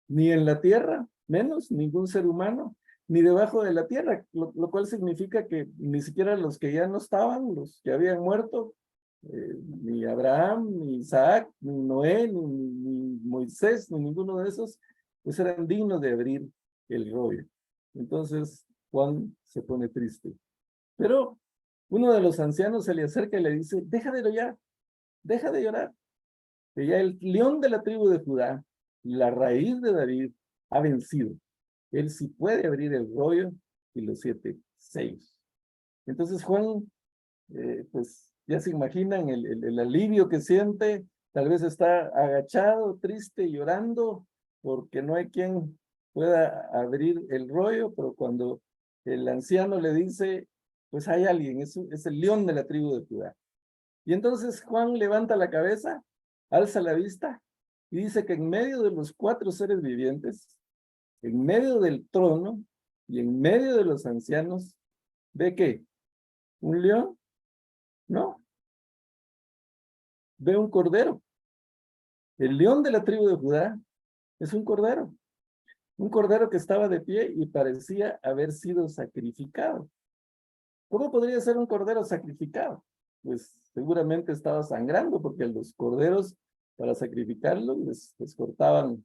ni en la tierra, menos ningún ser humano, ni debajo de la tierra, lo cual significa que ni siquiera los que ya no estaban, los que habían muerto, ni Abraham, ni Isaac, ni Noé, ni Moisés, ni ninguno de esos, pues eran dignos de abrir el rollo. Entonces Juan se pone triste. Pero uno de los ancianos se le acerca y le dice, deja de llorar, que ya el león de la tribu de Judá, la raíz de David, ha vencido. Él sí puede abrir el rollo y los 7 sellos. Entonces Juan, pues ya se imaginan el alivio que siente, tal vez está agachado, triste, llorando, porque no hay quien pueda abrir el rollo, pero cuando el anciano le dice, pues hay alguien, es el león de la tribu de Judá. Y entonces Juan levanta la cabeza, alza la vista y dice que en medio de los 4 seres vivientes, en medio del trono y en medio de los ancianos, ¿ve qué? ¿Un león? No, ve un cordero. El león de la tribu de Judá es un cordero que estaba de pie y parecía haber sido sacrificado. ¿Cómo podría ser un cordero sacrificado? Pues seguramente estaba sangrando, porque los corderos, para sacrificarlos, les cortaban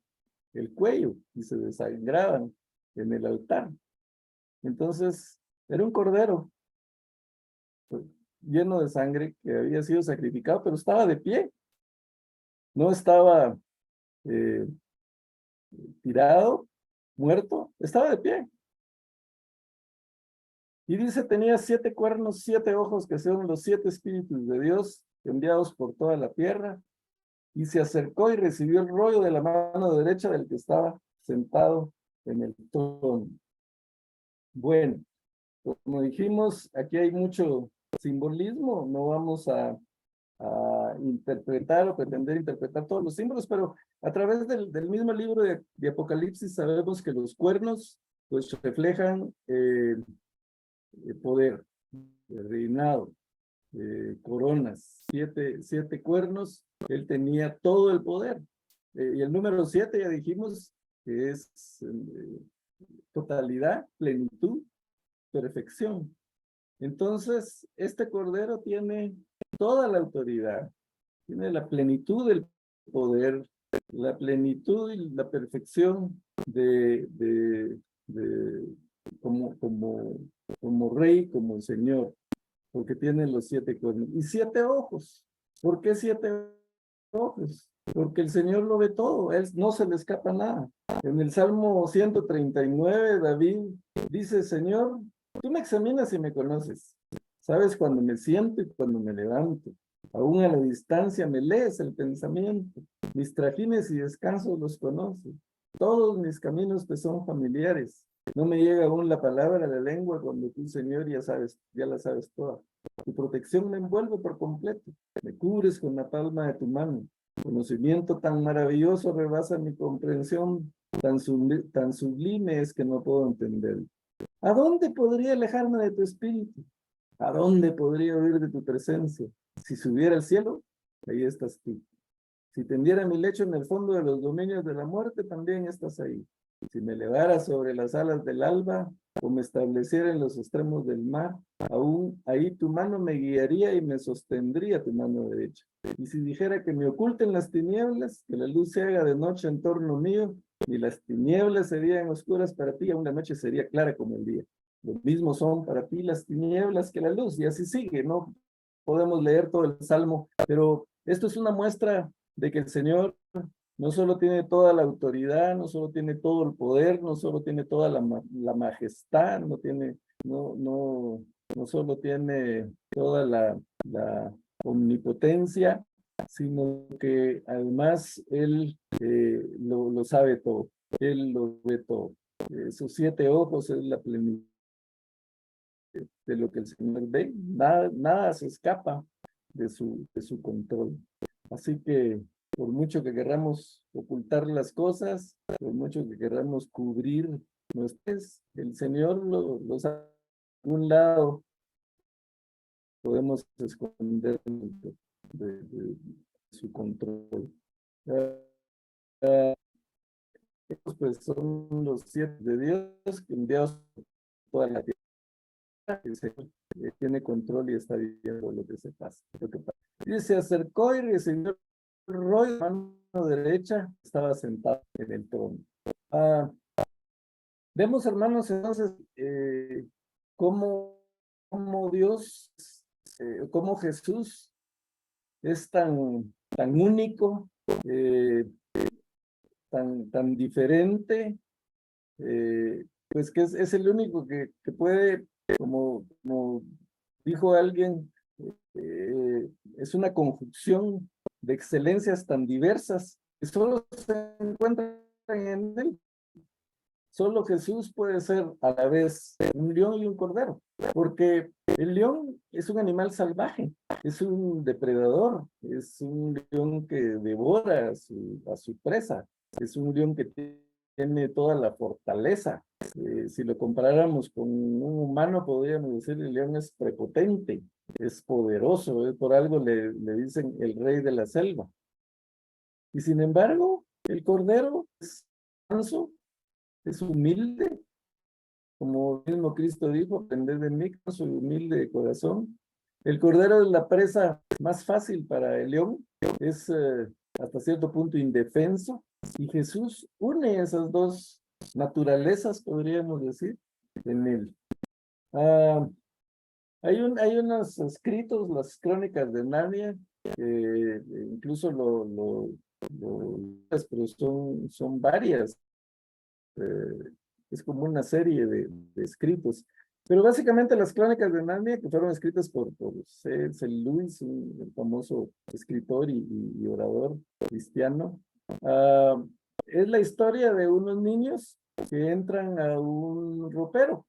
el cuello y se desangraban en el altar. Entonces, era un cordero pues, lleno de sangre que había sido sacrificado, pero estaba de pie. No estaba eh, tirado, muerto, estaba de pie. Y dice, tenía 7 cuernos, 7 ojos, que son los 7 espíritus de Dios enviados por toda la tierra. Y se acercó y recibió el rollo de la mano derecha del que estaba sentado en el trono. Bueno, como dijimos, aquí hay mucho simbolismo, no vamos a interpretar o pretender interpretar todos los símbolos, pero a través del mismo libro de Apocalipsis sabemos que los cuernos pues reflejan poder, reinado, coronas, 7 cuernos, él tenía todo el poder. Y el número 7 ya dijimos que es totalidad, plenitud, perfección. Entonces, este cordero tiene toda la autoridad, tiene la plenitud del poder, la plenitud y la perfección como rey, como señor, porque tiene los 7 cuernos y 7 ojos. ¿Por qué 7 ojos? Porque el Señor lo ve todo, él no se le escapa nada. En el Salmo 139, David dice, Señor, tú me examinas y me conoces. Sabes cuando me siento y cuando me levanto. Aún a la distancia me lees el pensamiento. Mis trajines y descansos los conoces. Todos mis caminos te son familiares. No me llega aún la palabra a la lengua cuando tú, Señor, ya la sabes toda. Tu protección me envuelve por completo. Me cubres con la palma de tu mano. Conocimiento tan maravilloso rebasa mi comprensión, tan sublime es que no puedo entender. ¿A dónde podría alejarme de tu espíritu? ¿A dónde podría huir de tu presencia? Si subiera al cielo, ahí estás tú. Si tendiera mi lecho en el fondo de los dominios de la muerte, también estás ahí. Si me elevara sobre las alas del alba o me estableciera en los extremos del mar, aún ahí tu mano me guiaría y me sostendría tu mano derecha. Y si dijera que me oculten las tinieblas, que la luz se haga de noche en torno mío, y las tinieblas serían oscuras para ti, aún la noche sería clara como el día. Lo mismo son para ti las tinieblas que la luz, y así sigue, ¿no? Podemos leer todo el Salmo, pero esto es una muestra de que el Señor no solo tiene toda la autoridad, no solo tiene todo el poder, no solo tiene toda la majestad, no solo tiene toda la omnipotencia, sino que además Él lo sabe todo, Él lo ve todo. Sus 7 ojos es la plenitud de lo que el Señor ve, nada se escapa de su control. Así que por mucho que queramos ocultar las cosas, por mucho que queramos cubrir nuestros, el Señor lo sabe un lado podemos esconder de su control. Estos, pues son los 7 de Dios que enviados por toda la tierra, que tiene control y está viendo lo que se pasa. Y se acercó y recibió el rollo, mano derecha, estaba sentado en el trono. Vemos, hermanos, entonces, cómo Dios, cómo Jesús es tan único, tan diferente, pues que es el único que puede, como dijo alguien, es una conjunción de excelencias tan diversas que solo se encuentran en él. Solo Jesús puede ser a la vez un león y un cordero, porque el león es un animal salvaje, es un depredador, es un león que devora a su presa, es un león que tiene toda la fortaleza. Si lo comparáramos con un humano, podríamos decir el león es prepotente, es poderoso, por algo le dicen el rey de la selva. Y sin embargo, el cordero es manso, es humilde, como mismo Cristo dijo, aprended de mí, que soy humilde de corazón. El cordero es la presa más fácil para el león, es hasta cierto punto indefenso, y Jesús une esas dos naturalezas, podríamos decir, en él. Hay unos escritos, las crónicas de Narnia, incluso pero son varias. Es como una serie de escritos. Pero básicamente las crónicas de Narnia, que fueron escritas por C.S. Lewis, un famoso escritor y orador cristiano, es la historia de unos niños que entran a un ropero.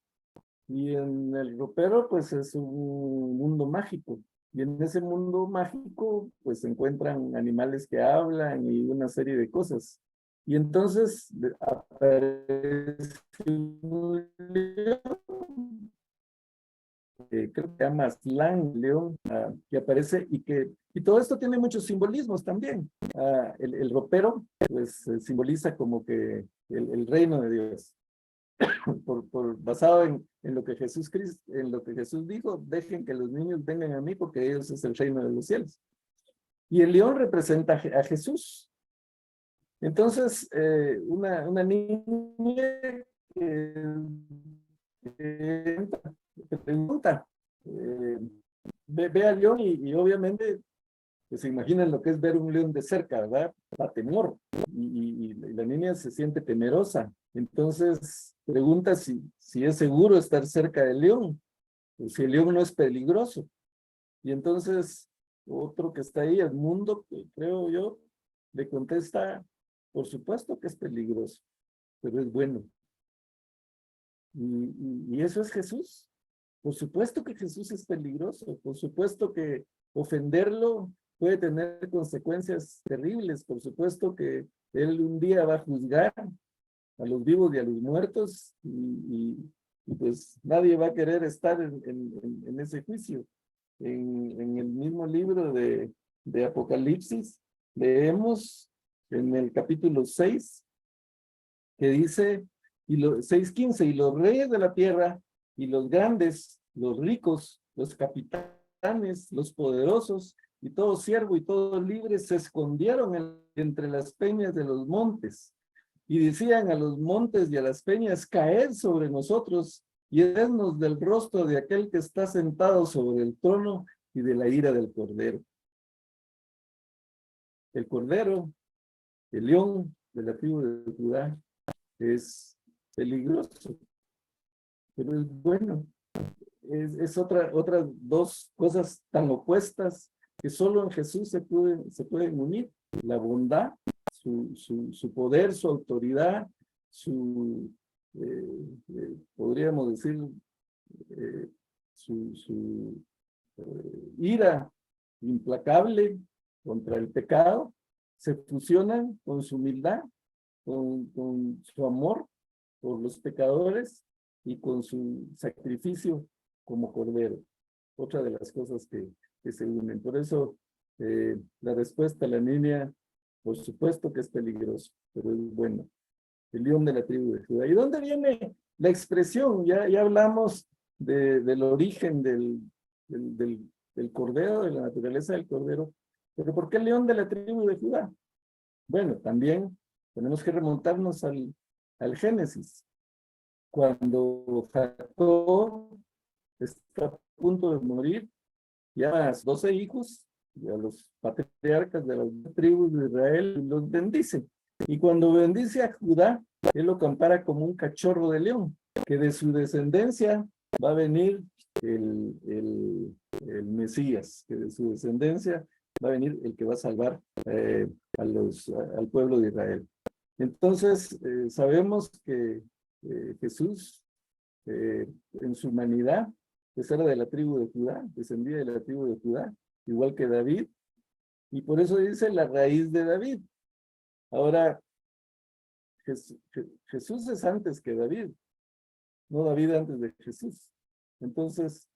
Y en el ropero, pues es un mundo mágico. Y en ese mundo mágico, pues se encuentran animales que hablan y una serie de cosas. Y entonces aparece un león, creo que se llama Aslan, león, que aparece y todo esto tiene muchos simbolismos también. El ropero, pues simboliza como que el reino de Dios. Basado en lo que en lo que Jesús dijo, dejen que los niños vengan a mí porque ellos es el reino de los cielos. Y el león representa a Jesús. Entonces, una niña que pregunta, ve al león y obviamente, pues se imaginan lo que es ver un león de cerca, ¿verdad? Da temor y la niña se siente temerosa. Entonces pregunta si es seguro estar cerca del león, o si el león no es peligroso. Y entonces otro que está ahí, Edmundo, que creo yo, le contesta, por supuesto que es peligroso, pero es bueno. Y eso es Jesús. Por supuesto que Jesús es peligroso, por supuesto que ofenderlo puede tener consecuencias terribles, por supuesto que Él un día va a juzgar a los vivos y a los muertos y pues nadie va a querer estar en ese juicio. En el mismo libro de Apocalipsis leemos en el capítulo 6 que dice, 6:15, y los reyes de la tierra, y los grandes, los ricos, los capitanes, los poderosos, y todo siervo y todo libre se escondieron entre las peñas de los montes, y decían a los montes y a las peñas, caed sobre nosotros, y hednos del rostro de aquel que está sentado sobre el trono y de la ira del cordero. El cordero, el león de la tribu de Judá, es peligroso, pero es bueno. Es otras dos cosas tan opuestas que solo en Jesús se pueden unir. La bondad, su poder, su autoridad, podríamos decir, su ira implacable contra el pecado, se fusionan con su humildad, con su amor por los pecadores y con su sacrificio como cordero. Otra de las cosas que se unen. Por eso la respuesta a la niña, por supuesto que es peligroso, pero es bueno. El león de la tribu de Judá. ¿Y dónde viene la expresión? Ya hablamos del origen del cordero, de la naturaleza del cordero, pero ¿por qué el león de la tribu de Judá? Bueno, también tenemos que remontarnos al Génesis. Cuando Jacob está a punto de morir, llama a 12 hijos y a los patriarcas de las tribus de Israel y los bendice. Y cuando bendice a Judá, él lo compara como un cachorro de león, que de su descendencia va a venir el Mesías, que de su descendencia va a venir el que va a salvar al pueblo de Israel. Entonces, sabemos que Jesús, en su humanidad, pues era de la tribu de Judá, descendía de la tribu de Judá, igual que David, y por eso dice la raíz de David. Ahora, Jesús es antes que David, no David antes de Jesús. Entonces,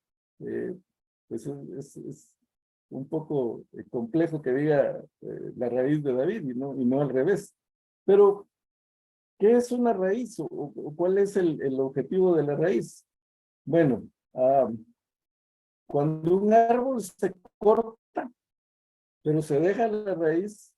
pues es un poco complejo que diga la raíz de David y no al revés. Pero, ¿qué es una raíz o cuál es el objetivo de la raíz? Bueno, cuando un árbol se corta, pero se deja la raíz,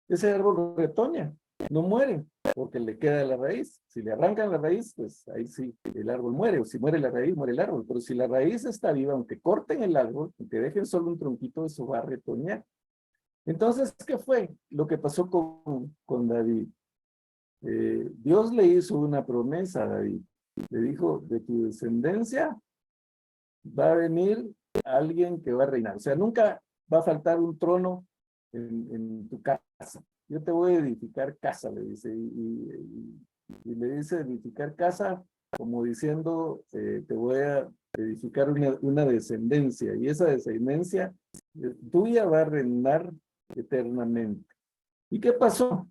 ese árbol retoña, no muere, porque le queda la raíz. Si le arrancan la raíz, pues ahí sí, el árbol muere, o si muere la raíz, muere el árbol. Pero si la raíz está viva, aunque corten el árbol, aunque dejen solo un tronquito, eso va a retoñar. Entonces, ¿qué fue lo que pasó con David? Dios le hizo una promesa a David. Le dijo, de tu descendencia va a venir alguien que va a reinar. O sea, nunca va a faltar un trono en tu casa. Yo te voy a edificar casa, le dice. Y le dice edificar casa como diciendo, te voy a edificar una descendencia. Y esa descendencia tuya va a reinar eternamente. ¿Y qué pasó?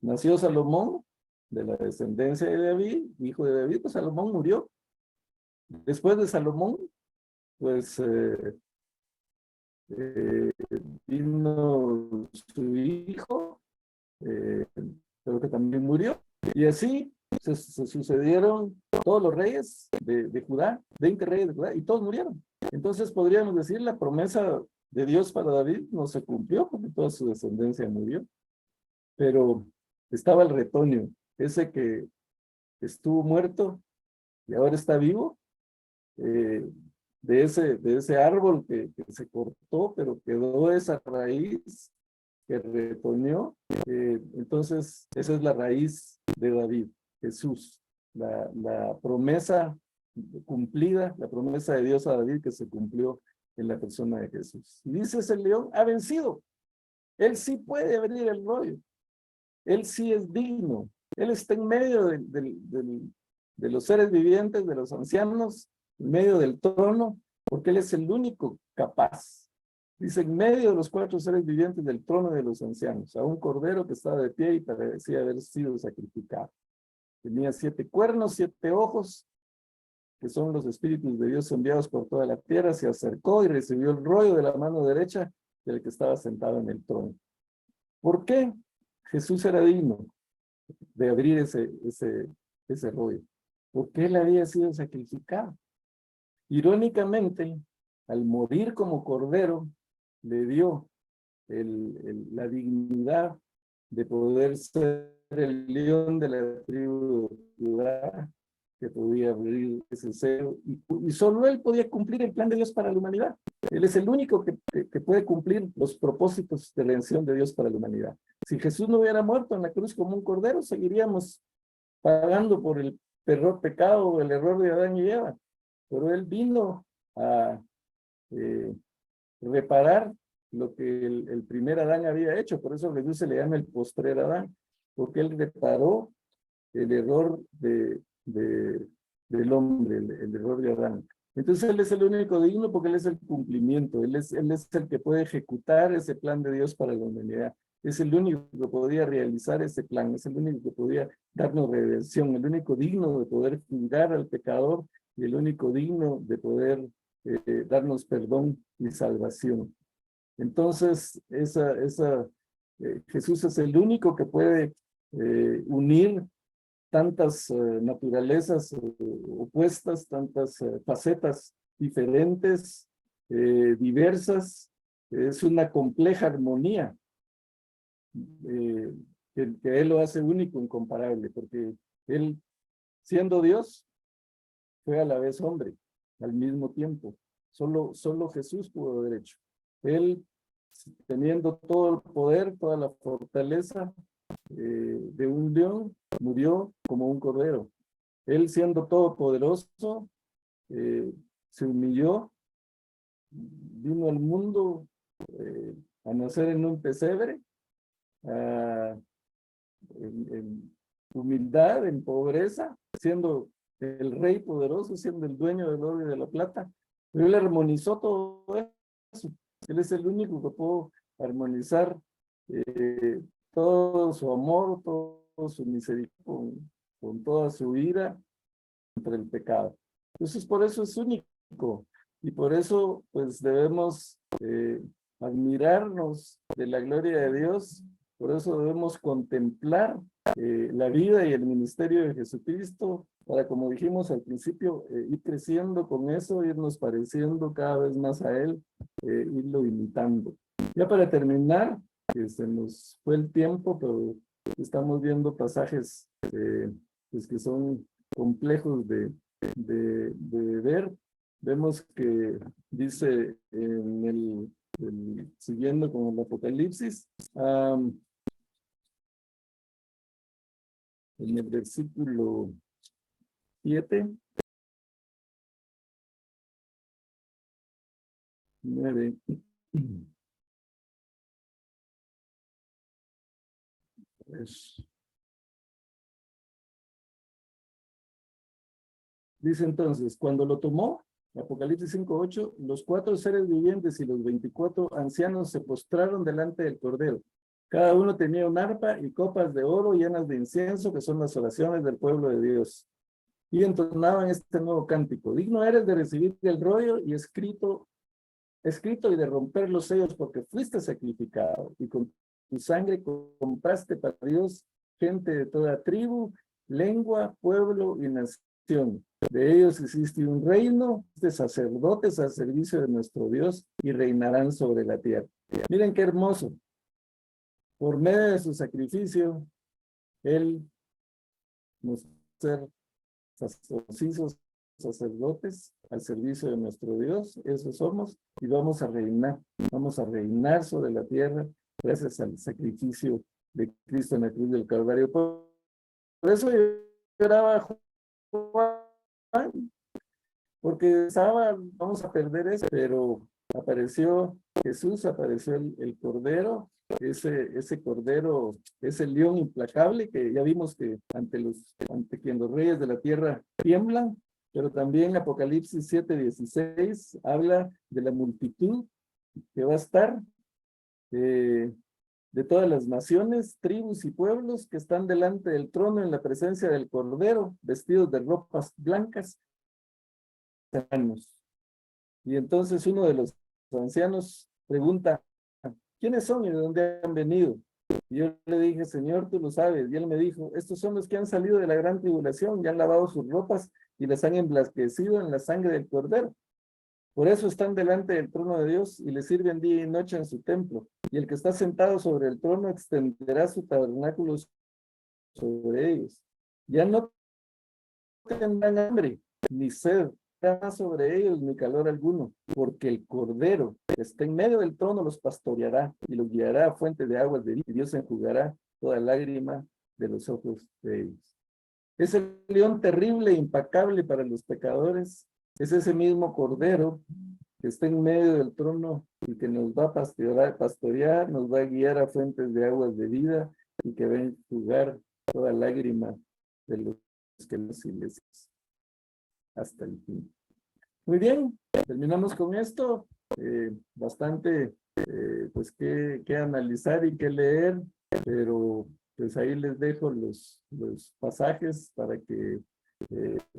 Nació Salomón, de la descendencia de David, hijo de David, pues Salomón murió. Después de Salomón, pues vino su hijo, pero que también murió. Y así se sucedieron todos los reyes de Judá, 20 reyes de Judá, y todos murieron. Entonces podríamos decir, la promesa de Dios para David no se cumplió, porque toda su descendencia murió. Pero estaba el retoño, ese que estuvo muerto y ahora está vivo, de ese árbol que se cortó, pero quedó esa raíz que retoñó. Entonces, esa es la raíz de David, Jesús, la promesa cumplida, la promesa de Dios a David que se cumplió en la persona de Jesús. Y dice, ese león ha vencido. Él sí puede abrir el rollo. Él sí es digno. Él está en medio de los seres vivientes, de los ancianos, en medio del trono, porque Él es el único capaz. Dice, en medio de los 4 seres vivientes del trono de los ancianos, a un cordero que estaba de pie y parecía haber sido sacrificado. Tenía 7 cuernos, 7 ojos, que son los espíritus de Dios enviados por toda la tierra. Se acercó y recibió el rollo de la mano derecha del que estaba sentado en el trono. ¿Por qué? Jesús era digno de abrir ese rollo, porque Él había sido sacrificado. Irónicamente, al morir como cordero, le dio la dignidad de poder ser el león de la tribu de Judá, que podía abrir ese cero, y solo Él podía cumplir el plan de Dios para la humanidad. Él es el único que puede cumplir los propósitos de redención de Dios para la humanidad. Si Jesús no hubiera muerto en la cruz como un cordero, seguiríamos pagando por el pecado o el error de Adán y Eva. Pero Él vino a reparar lo que el primer Adán había hecho. Por eso Jesús se le llama el postrer Adán, porque Él reparó el error del hombre, el error de Adán. Entonces Él es el único digno porque Él es el cumplimiento, Él es el que puede ejecutar ese plan de Dios para la humanidad. Es el único que podía realizar ese plan, es el único que podía darnos redención, el único digno de poder juzgar al pecador y el único digno de poder darnos perdón y salvación. Entonces, Jesús es el único que puede unir tantas naturalezas opuestas, tantas facetas diferentes, diversas. Es una compleja armonía que Él lo hace único, incomparable, porque Él, siendo Dios, fue a la vez hombre, al mismo tiempo. Solo Jesús pudo haber hecho. Él, teniendo todo el poder, toda la fortaleza de un león, murió como un cordero. Él, siendo todopoderoso, se humilló, vino al mundo a nacer en un pesebre, en humildad, en pobreza, siendo el rey poderoso, siendo el dueño del oro y de la plata. Pero Él armonizó todo eso. Él es el único que pudo armonizar todo su amor, todo su misericordia, con toda su ira contra el pecado. Entonces, por eso es único. Y por eso, pues, debemos admirarnos de la gloria de Dios. Por eso debemos contemplar la vida y el ministerio de Jesucristo, para, como dijimos al principio, ir creciendo con eso, irnos pareciendo cada vez más a Él, irlo imitando. Ya para terminar, se nos fue el tiempo, pero estamos viendo pasajes pues que son complejos de ver. Vemos que dice siguiendo con el Apocalipsis, en el versículo 7, 9. Dice entonces, cuando lo tomó, Apocalipsis 5:8, los 4 seres vivientes y los 24 ancianos se postraron delante del Cordero. Cada uno tenía un arpa y copas de oro llenas de incienso, que son las oraciones del pueblo de Dios. Y entonaban este nuevo cántico: digno eres de recibir el rollo y escrito y de romper los sellos, porque fuiste sacrificado y con tu sangre compraste para Dios gente de toda tribu, lengua, pueblo y nación. De ellos hiciste un reino de sacerdotes al servicio de nuestro Dios, y reinarán sobre la tierra. Miren qué hermoso. Por medio de su sacrificio, Él nos hizo sacerdotes al servicio de nuestro Dios. Eso somos, y vamos a reinar sobre la tierra gracias al sacrificio de Cristo en la cruz del Calvario. Por eso lloraba Juan, porque pensaba, vamos a perder eso, pero apareció Jesús, apareció el Cordero, ese Cordero, ese león implacable, que ya vimos que ante quien los reyes de la tierra tiemblan. Pero también Apocalipsis 7:16 habla de la multitud que va a estar, de todas las naciones, tribus y pueblos, que están delante del trono en la presencia del Cordero, vestidos de ropas blancas. Y entonces uno de los ancianos pregunta: ¿quiénes son y de dónde han venido? Y yo le dije: Señor, tú lo sabes. Y él me dijo: estos son los que han salido de la gran tribulación y han lavado sus ropas y las han emblanquecido en la sangre del Cordero. Por eso están delante del trono de Dios y le sirven día y noche en su templo. Y el que está sentado sobre el trono extenderá su tabernáculo sobre ellos. Ya no tendrán hambre ni sed sobre ellos, ni calor alguno, porque el Cordero que está en medio del trono los pastoreará y los guiará a fuente de aguas de vida, y Dios enjugará toda lágrima de los ojos de ellos. Es el león terrible e impacable para los pecadores. Es ese mismo Cordero que está en medio del trono y que nos va a pastorear, nos va a guiar a fuentes de aguas de vida, y que va a enjugar toda lágrima de los que nos iglesias hasta el fin. Muy bien, terminamos con esto. Bastante, pues, que analizar y que leer, pero pues ahí les dejo los pasajes para que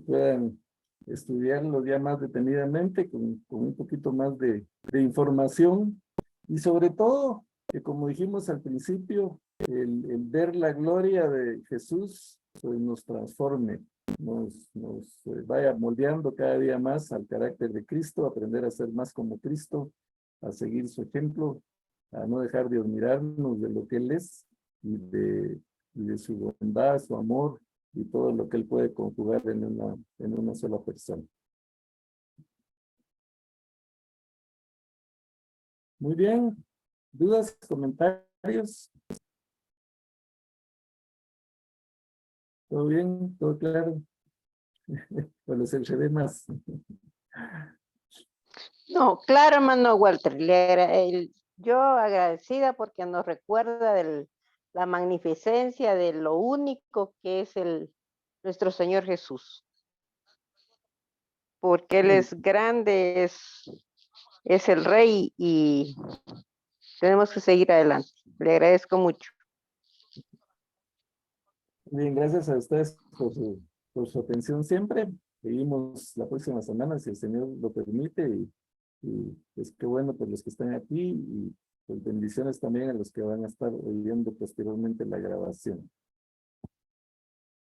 puedan estudiarlo ya más detenidamente, con un poquito más de información, y sobre todo, que como dijimos al principio, el ver la gloria de Jesús, pues nos transforme, nos vaya moldeando cada día más al carácter de Cristo, aprender a ser más como Cristo, a seguir su ejemplo, a no dejar de admirarnos de lo que Él es y de su bondad, su amor y todo lo que Él puede conjugar en una sola persona. Muy bien. ¿Dudas, comentarios? ¿Todo bien? ¿Todo claro? Pues los enredé más. No, claro, hermano Walter. Yo agradecida porque nos recuerda la magnificencia de lo único que es nuestro Señor Jesús. Porque Él Sí. es grande, es el Rey y tenemos que seguir adelante. Le agradezco mucho. Bien, gracias a ustedes por su atención siempre. Seguimos la próxima semana, si el Señor lo permite, y pues qué bueno por los que están aquí, y pues bendiciones también a los que van a estar oyendo posteriormente la grabación.